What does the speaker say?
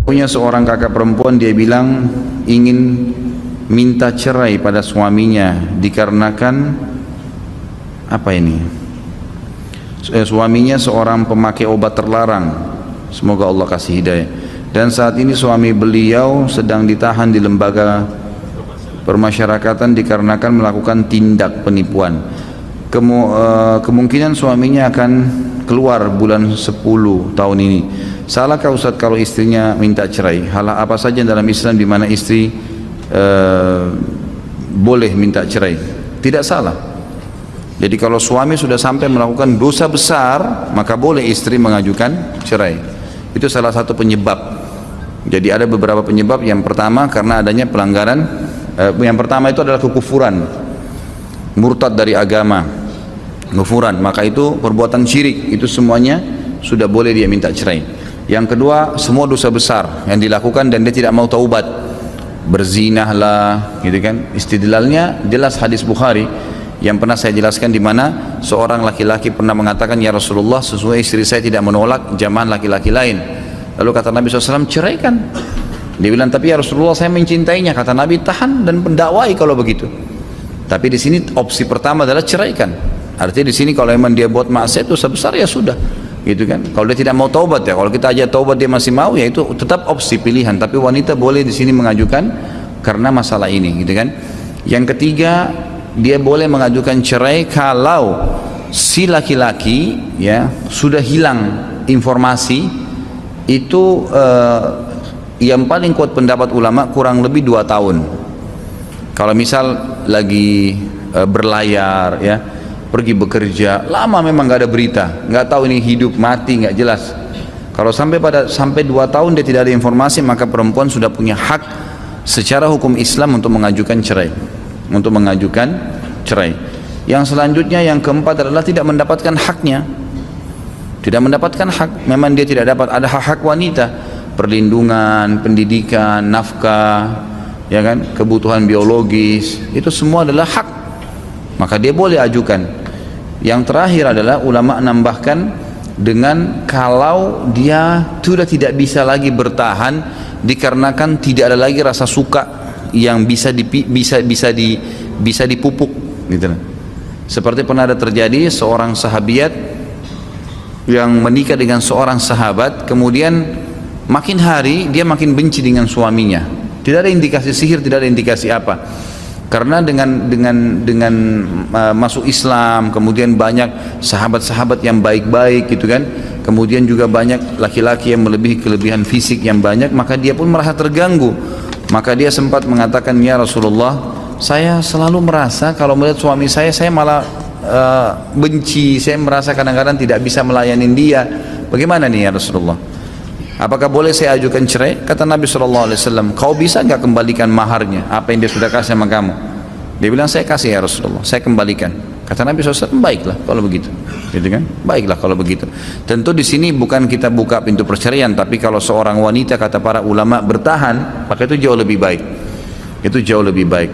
Punya seorang kakak perempuan, dia bilang ingin minta cerai pada suaminya dikarenakan apa ini? Suaminya seorang pemakai obat terlarang. Semoga Allah kasih hidayah. Dan saat ini suami beliau sedang ditahan di lembaga permasyarakatan dikarenakan melakukan tindak penipuan. Kemungkinan suaminya akan keluar bulan 10 tahun ini. Salahkah Ustaz kalau istrinya minta cerai? Hal apa saja dalam Islam di mana istri boleh minta cerai? Tidak salah. Jadi kalau suami sudah sampai melakukan dosa besar, maka boleh istri mengajukan cerai. Itu salah satu penyebab. Jadi ada beberapa penyebab. Yang pertama karena adanya pelanggaran. Yang pertama itu adalah kekufuran, murtad dari agama, kufuran. Maka itu perbuatan syirik. Itu semuanya sudah boleh dia minta cerai. Yang kedua, semua dosa besar yang dilakukan dan dia tidak mau taubat, berzinahlah, gitu kan. Istidlalnya jelas hadis Bukhari yang pernah saya jelaskan, di mana seorang laki-laki pernah mengatakan, ya Rasulullah, sesungguhnya istri saya tidak menolak jamaah laki-laki lain. Lalu kata Nabi SAW, ceraikan. Dia bilang, tapi ya Rasulullah, saya mencintainya. Kata Nabi, tahan dan pendakwai kalau begitu. Tapi di sini opsi pertama adalah ceraikan. Artinya di sini kalau memang dia buat maksiat dosa besar, ya sudah, gitu kan. Kalau dia tidak mau taubat, ya kalau kita aja taubat dia masih mau, ya itu tetap opsi pilihan. Tapi wanita boleh di sini mengajukan karena masalah ini, gitu kan. Yang ketiga, dia boleh mengajukan cerai kalau si laki-laki ya sudah hilang informasi. Itu yang paling kuat pendapat ulama kurang lebih 2 tahun. Kalau misal lagi berlayar ya, pergi bekerja, lama memang nggak ada berita, nggak tahu ini hidup mati, nggak jelas. Kalau sampai 2 tahun dia tidak ada informasi, maka perempuan sudah punya hak secara hukum Islam untuk mengajukan cerai. Yang selanjutnya, yang keempat adalah tidak mendapatkan haknya. Tidak mendapatkan hak. Memang dia tidak dapat, ada hak-hak wanita, perlindungan, pendidikan, nafkah, ya kan, kebutuhan biologis, itu semua adalah hak. Maka dia boleh ajukan. Yang terakhir adalah ulama nambahkan dengan kalau dia sudah tidak bisa lagi bertahan dikarenakan tidak ada lagi rasa suka yang bisa dipupuk, gitu. Seperti pernah ada terjadi seorang sahabiat yang menikah dengan seorang sahabat, kemudian makin hari dia makin benci dengan suaminya. Tidak ada indikasi sihir, tidak ada indikasi apa. Karena dengan masuk Islam, kemudian banyak sahabat-sahabat yang baik-baik, gitu kan. Kemudian juga banyak laki-laki yang melebihi kelebihan fisik yang banyak, maka dia pun merasa terganggu. Maka dia sempat mengatakan, ya Rasulullah, saya selalu merasa kalau melihat suami saya malah benci, saya merasa kadang-kadang tidak bisa melayani dia. Bagaimana nih ya Rasulullah? Apakah boleh saya ajukan cerai? Kata Nabi SAW, kau bisa nggak kembalikan maharnya, apa yang dia sudah kasih sama kamu? Dia bilang, saya kasih ya Rasulullah, saya kembalikan. Kata Nabi SAW, baiklah kalau begitu, gitu kan? Baiklah kalau begitu. Tentu di sini bukan kita buka pintu perceraian, tapi kalau seorang wanita, kata para ulama, bertahan, maka itu jauh lebih baik. Itu jauh lebih baik.